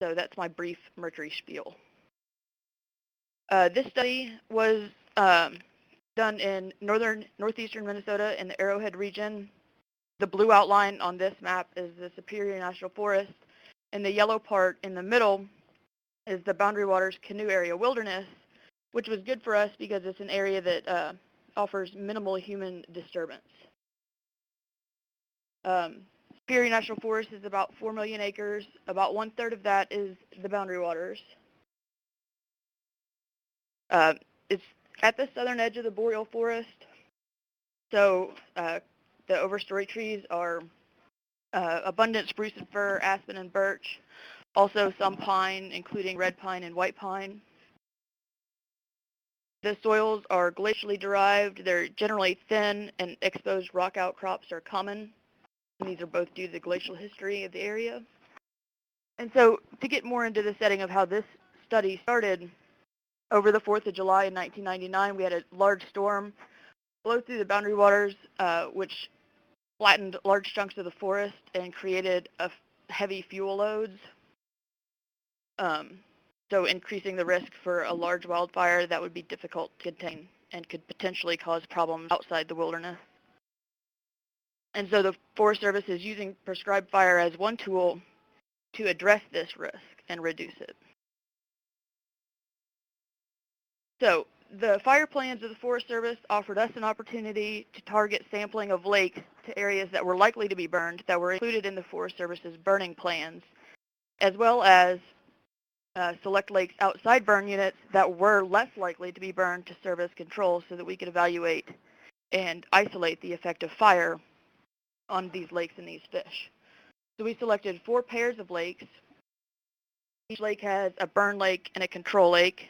So that's my brief mercury spiel. This study was done in northeastern Minnesota in the Arrowhead region. The blue outline on this map is the Superior National Forest, and the yellow part in the middle is the Boundary Waters Canoe Area Wilderness, which was good for us because it's an area that offers minimal human disturbance. Superior National Forest is about 4 million acres. About 1/3 of that is the Boundary Waters. It's at the southern edge of the boreal forest, so the overstory trees are abundant spruce and fir, aspen and birch, also some pine, including red pine and white pine. The soils are glacially derived. They're generally thin, and exposed rock outcrops are common. And these are both due to the glacial history of the area. And so to get more into the setting of how this study started, over the 4th of July in 1999, we had a large storm flow through the boundary waters, which flattened large chunks of the forest and created heavy fuel loads, so increasing the risk for a large wildfire that would be difficult to contain and could potentially cause problems outside the wilderness. And so the Forest Service is using prescribed fire as one tool to address this risk and reduce it. So the fire plans of the Forest Service offered us an opportunity to target sampling of lakes to areas that were likely to be burned that were included in the Forest Service's burning plans, as well as select lakes outside burn units that were less likely to be burned to serve as control so that we could evaluate and isolate the effect of fire on these lakes and these fish. So we selected 4 pairs of lakes. Each lake has a burn lake and a control lake.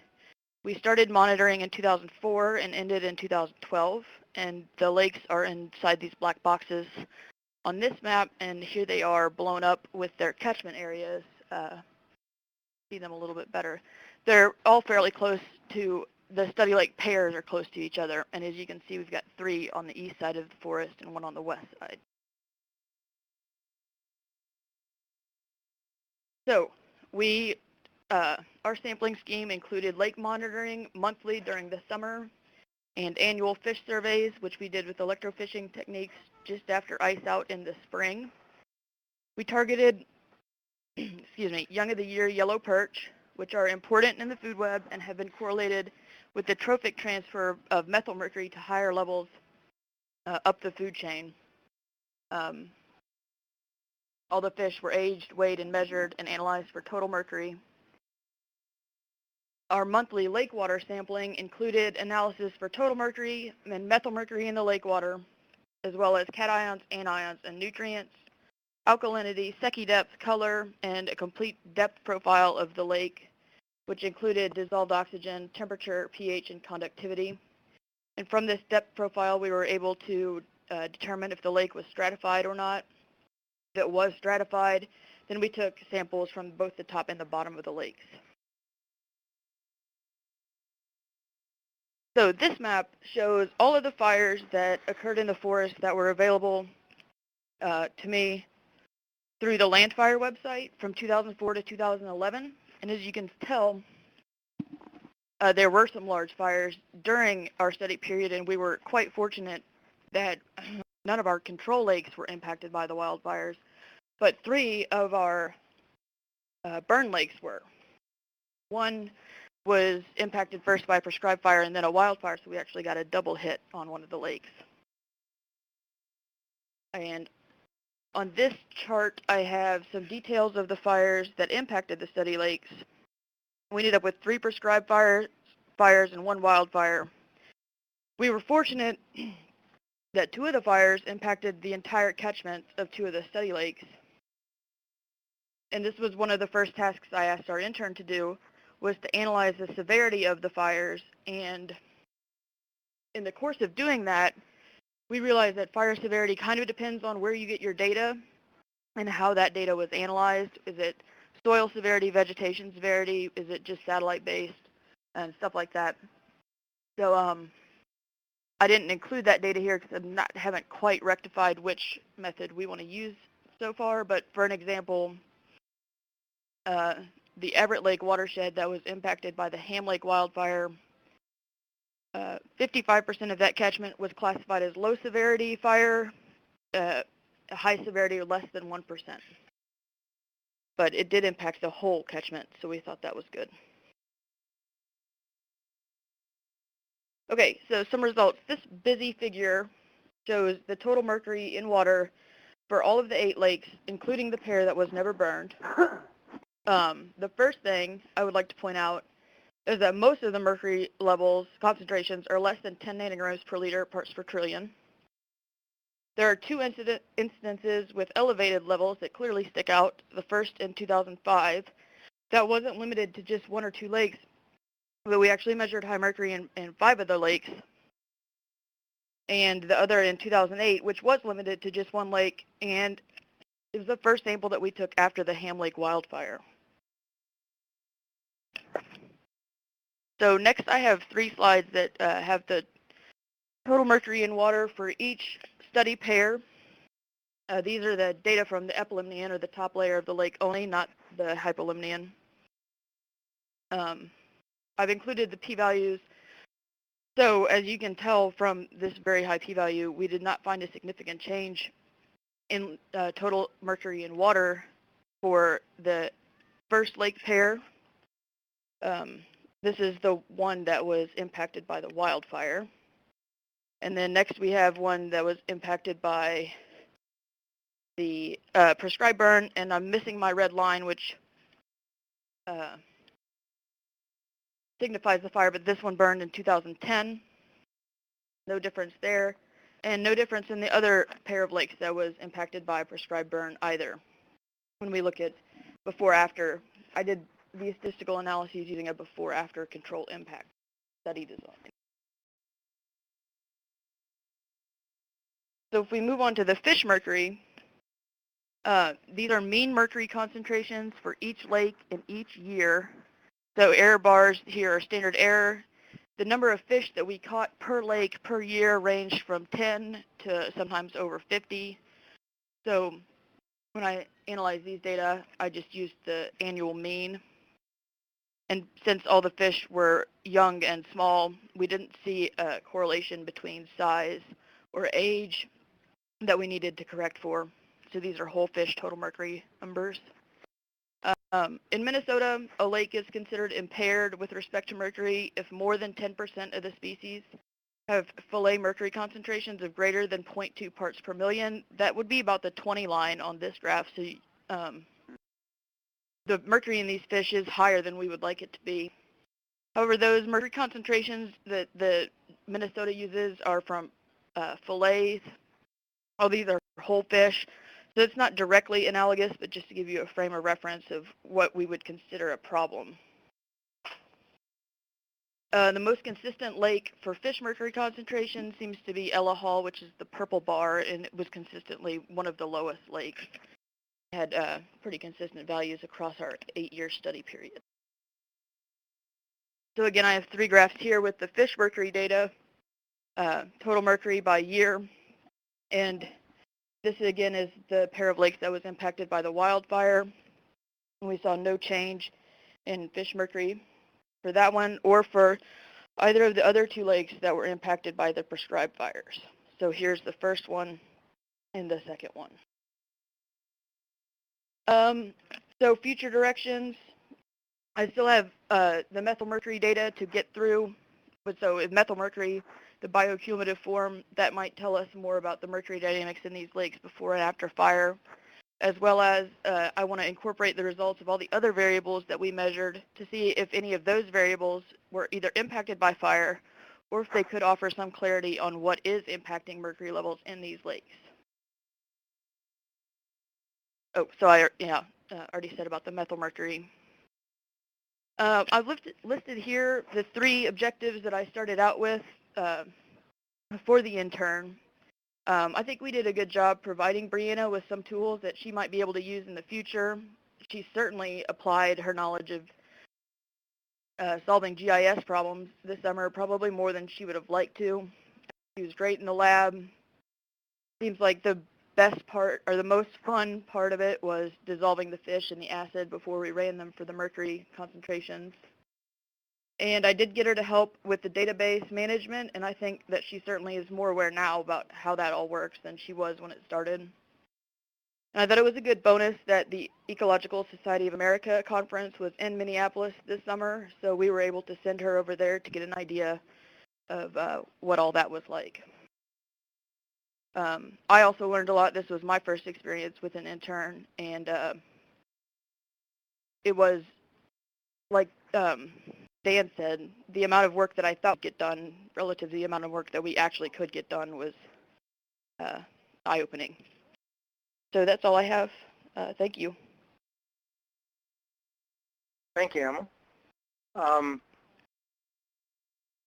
We started monitoring in 2004 and ended in 2012, and the lakes are inside these black boxes on this map, and here they are blown up with their catchment areas. See them a little bit better. They're all fairly close to, the study lake pairs are close to each other, and as you can see, we've got 3 on the east side of the forest and 1 on the west side. So our sampling scheme included lake monitoring monthly during the summer and annual fish surveys, which we did with electrofishing techniques just after ice out in the spring. We targeted young of the year yellow perch, which are important in the food web and have been correlated with the trophic transfer of methyl mercury to higher levels up the food chain. All the fish were aged, weighed, and measured and analyzed for total mercury. Our monthly lake water sampling included analysis for total mercury and methyl mercury in the lake water, as well as cations, anions, and nutrients, alkalinity, Secchi depth, color, and a complete depth profile of the lake, which included dissolved oxygen, temperature, pH, and conductivity. And from this depth profile, we were able to determine if the lake was stratified or not. If it was stratified, then we took samples from both the top and the bottom of the lakes. So this map shows all of the fires that occurred in the forest that were available to me through the Landfire website from 2004 to 2011. And as you can tell, there were some large fires during our study period, and we were quite fortunate that none of our control lakes were impacted by the wildfires, but 3 of our burn lakes were. One was impacted first by a prescribed fire and then a wildfire, so we actually got a double hit on one of the lakes. And on this chart, I have some details of the fires that impacted the study lakes. We ended up with 3 prescribed fires and 1 wildfire. We were fortunate that 2 of the fires impacted the entire catchment of 2 of the study lakes. And this was one of the first tasks I asked our intern to do, was to analyze the severity of the fires. And in the course of doing that, we realized that fire severity kind of depends on where you get your data and how that data was analyzed. Is it soil severity, vegetation severity? Is it just satellite-based and stuff like that? So I didn't include that data here because I haven't quite rectified which method we want to use so far. But for an example, the Everett Lake watershed that was impacted by the Ham Lake wildfire, 55% of that catchment was classified as low severity fire, high severity or less than 1%. But it did impact the whole catchment, so we thought that was good. Okay, so some results. This busy figure shows the total mercury in water for all of the 8 lakes, including the pair that was never burned. The first thing I would like to point out is that most of the mercury levels, concentrations, are less than 10 nanograms per liter parts per trillion. There are 2 instances with elevated levels that clearly stick out. The first in 2005. That wasn't limited to just 1 or 2 lakes, but we actually measured high mercury in 5 of the lakes. And the other in 2008, which was limited to just 1 lake, and it was the first sample that we took after the Ham Lake wildfire. So next I have 3 slides that have the total mercury in water for each study pair. These are the data from the epilimnion, or the top layer of the lake only, not the hypolimnion. I've included the p-values. So as you can tell from this very high p-value, we did not find a significant change in total mercury in water for the first lake pair. This is the one that was impacted by the wildfire. And then next we have one that was impacted by the prescribed burn, and I'm missing my red line, which signifies the fire, but this one burned in 2010. No difference there, and no difference in the other pair of lakes that was impacted by prescribed burn either. When we look at before-after, I did these statistical analyses using a before-after control impact study design. So if we move on to the fish mercury, these are mean mercury concentrations for each lake in each year. So error bars here are standard error. The number of fish that we caught per lake per year ranged from 10 to sometimes over 50. So when I analyze these data, I just used the annual mean. And since all the fish were young and small, we didn't see a correlation between size or age that we needed to correct for. So these are whole fish total mercury numbers. In Minnesota, a lake is considered impaired with respect to mercury if more than 10% of the species have fillet mercury concentrations of greater than 0.2 parts per million. That would be about the 20 line on this graph. So the mercury in these fish is higher than we would like it to be. However, those mercury concentrations that the Minnesota uses are from fillets. All these are whole fish. So it's not directly analogous, but just to give you a frame of reference of what we would consider a problem. The most consistent lake for fish mercury concentration seems to be Ella Hall, which is the purple bar, and it was consistently one of the lowest lakes. It had pretty consistent values across our 8-year study period. So again, I have 3 graphs here with the fish mercury data, total mercury by year, and this again is the pair of lakes that was impacted by the wildfire. And we saw no change in fish mercury for that one or for either of the other 2 lakes that were impacted by the prescribed fires. So here's the first one and the second one. So future directions, I still have the methylmercury data to get through. But so if methylmercury, the bioaccumulative form, that might tell us more about the mercury dynamics in these lakes before and after fire, as well as I want to incorporate the results of all the other variables that we measured to see if any of those variables were either impacted by fire or if they could offer some clarity on what is impacting mercury levels in these lakes. Oh, so I already said about the methylmercury. I've listed here the 3 objectives that I started out with for the intern. I think we did a good job providing Brianna with some tools that she might be able to use in the future. She certainly applied her knowledge of solving GIS problems this summer, probably more than she would have liked to. She was great in the lab. Seems like the best part, or the most fun part of it, was dissolving the fish in the acid before we ran them for the mercury concentrations. And I did get her to help with the database management, and I think that she certainly is more aware now about how that all works than she was when it started. And I thought it was a good bonus that the Ecological Society of America conference was in Minneapolis this summer, so we were able to send her over there to get an idea of what all that was like. I also learned a lot. This was my first experience with an intern, and it was like Dan said, the amount of work that I thought would get done relative to the amount of work that we actually could get done was eye-opening. So that's all I have. Thank you. Thank you, Emma.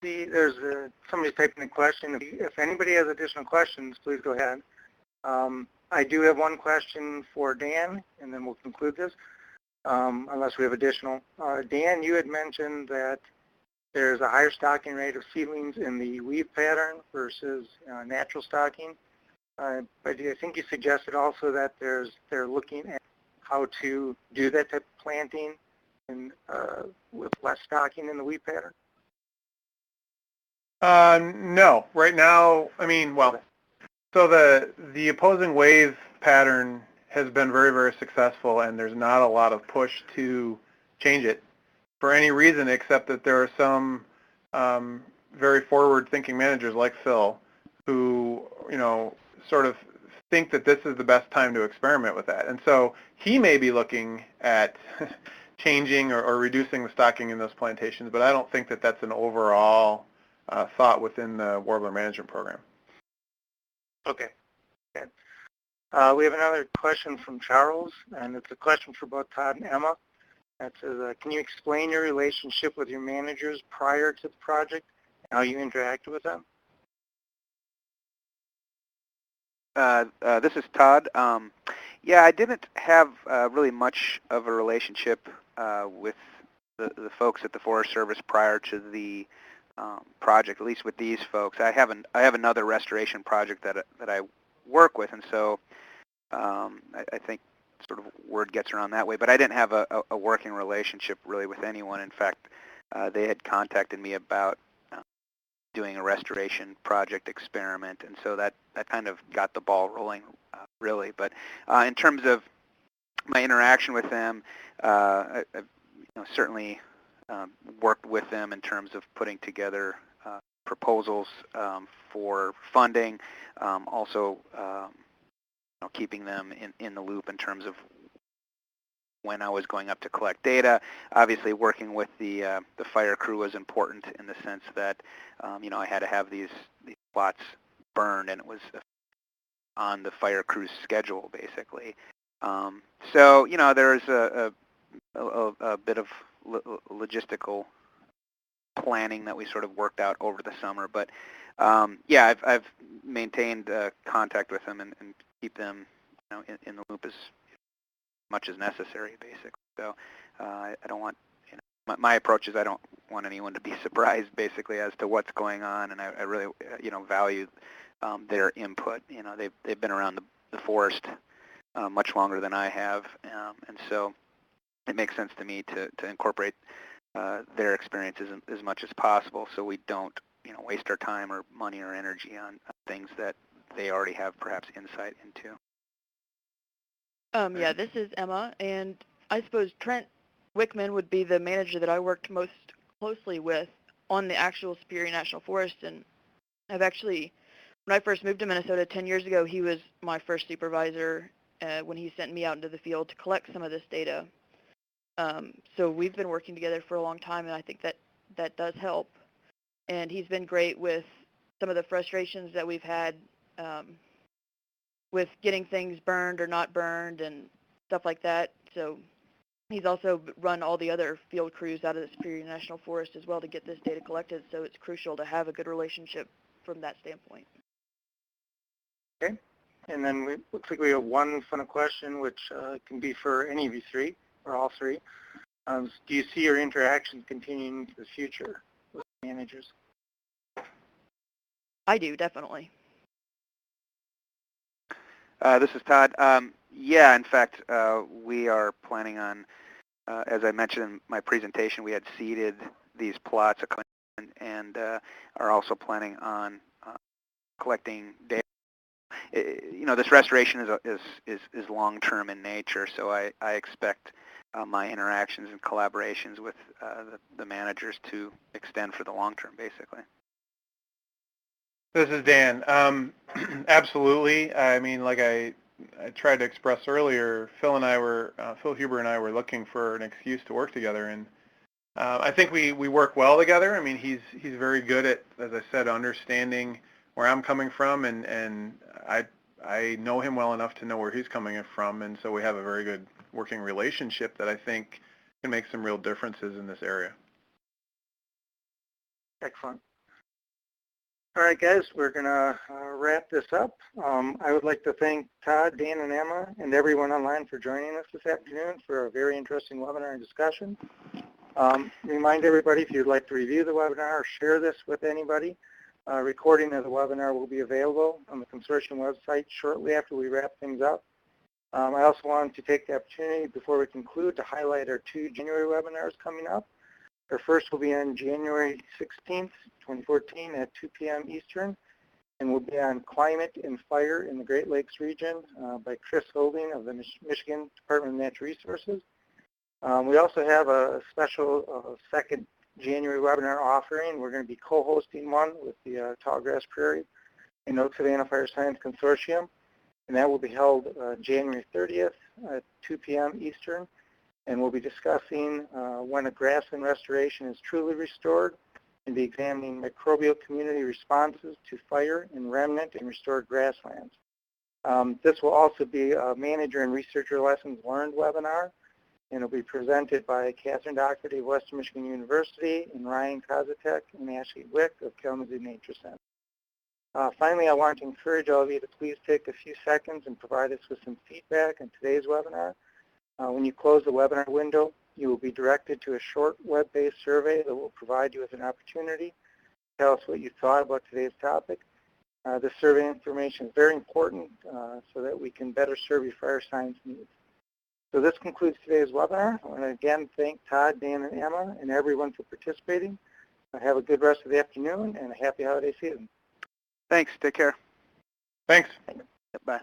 There's somebody's typing a question. If anybody has additional questions, please go ahead. I do have one question for Dan, and then we'll conclude this, unless we have additional. Dan, you had mentioned that there's a higher stocking rate of seedlings in the weave pattern versus natural stocking. But I think you suggested also that they're looking at how to do that type of planting and with less stocking in the weave pattern. No, right now, I mean, well, so the opposing wave pattern has been very, very successful, and there's not a lot of push to change it for any reason except that there are some very forward-thinking managers like Phil who, you know, sort of think that this is the best time to experiment with that. And so he may be looking at changing or reducing the stocking in those plantations, but I don't think that that's an overall thought within the Warbler Management Program. Okay. Good. We have another question from Charles, and it's a question for both Todd and Emma. That says, can you explain your relationship with your managers prior to the project and how you interacted with them? This is Todd. Yeah, I didn't have really much of a relationship with the folks at the Forest Service prior to the project, at least with these folks. I have another restoration project that I work with, and so I think sort of word gets around that way. But I didn't have a working relationship really with anyone. In fact, they had contacted me about doing a restoration project experiment, and so that kind of got the ball rolling, really. But in terms of my interaction with them, I've certainly worked with them in terms of putting together proposals for funding, also keeping them in the loop in terms of when I was going up to collect data. Obviously, working with the fire crew was important in the sense that I had to have these plots burned, and it was on the fire crew's schedule, basically. So there's a bit of logistical planning that we sort of worked out over the summer, but yeah, I've maintained contact with them and keep them in the loop as much as necessary, basically. So I don't want, my approach is I don't want anyone to be surprised, basically, as to what's going on, and I really, value their input. They've been around the forest much longer than I have, and so it makes sense to me to incorporate their experiences as much as possible, so we don't, waste our time or money or energy on things that they already have perhaps insight into. Yeah, this is Emma, and I suppose Trent Wickman would be the manager that I worked most closely with on the actual Superior National Forest, and I've actually, when I first moved to Minnesota 10 years ago, he was my first supervisor when he sent me out into the field to collect some of this data. So we've been working together for a long time, and I think that does help. And he's been great with some of the frustrations that we've had with getting things burned or not burned and stuff like that. So he's also run all the other field crews out of the Superior National Forest as well to get this data collected, so it's crucial to have a good relationship from that standpoint. Okay. And then looks like we have one final question, which can be for any of you three, or all three. Do you see your interactions continuing into the future with managers? I do, definitely. This is Todd. Yeah, in fact, we are planning on, as I mentioned in my presentation, we had seeded these plots and are also planning on collecting data. This restoration is long-term in nature, so I expect my interactions and collaborations with the managers to extend for the long term, basically. This is Dan. Absolutely. I mean, like I tried to express earlier, Phil Huber and I were looking for an excuse to work together, and I think we work well together. I mean, he's very good at, as I said, understanding where I'm coming from, and I know him well enough to know where he's coming from, and so we have a very good working relationship that I think can make some real differences in this area. Excellent. All right, guys, we're going to wrap this up. I would like to thank Todd, Dan, and Emma, and everyone online for joining us this afternoon for a very interesting webinar and discussion. Remind everybody, if you'd like to review the webinar or share this with anybody, a recording of the webinar will be available on the Consortium website shortly after we wrap things up. I also wanted to take the opportunity before we conclude to highlight our 2 January webinars coming up. Our first will be on January 16th, 2014 at 2 p.m. Eastern, and will be on climate and fire in the Great Lakes region by Chris Holding of the Michigan Department of Natural Resources. We also have a special second January webinar offering. We're going to be co-hosting one with the Tallgrass Prairie and Oak Savannah Fire Science Consortium, and that will be held January 30th at 2 p.m. Eastern, and we'll be discussing when a grassland restoration is truly restored and be examining microbial community responses to fire in remnant and restored grasslands. This will also be a manager and researcher lessons learned webinar, and it will be presented by Catherine Doherty of Western Michigan University and Ryan Kozatek and Ashley Wick of Kalamazoo Nature Center. Finally, I want to encourage all of you to please take a few seconds and provide us with some feedback on today's webinar. When you close the webinar window, you will be directed to a short web-based survey that will provide you with an opportunity to tell us what you thought about today's topic. This survey information is very important so that we can better serve your fire science needs. So this concludes today's webinar. I want to again thank Todd, Dan, and Emma, and everyone for participating. Have a good rest of the afternoon and a happy holiday season. Thanks. Take care. Thanks. Bye.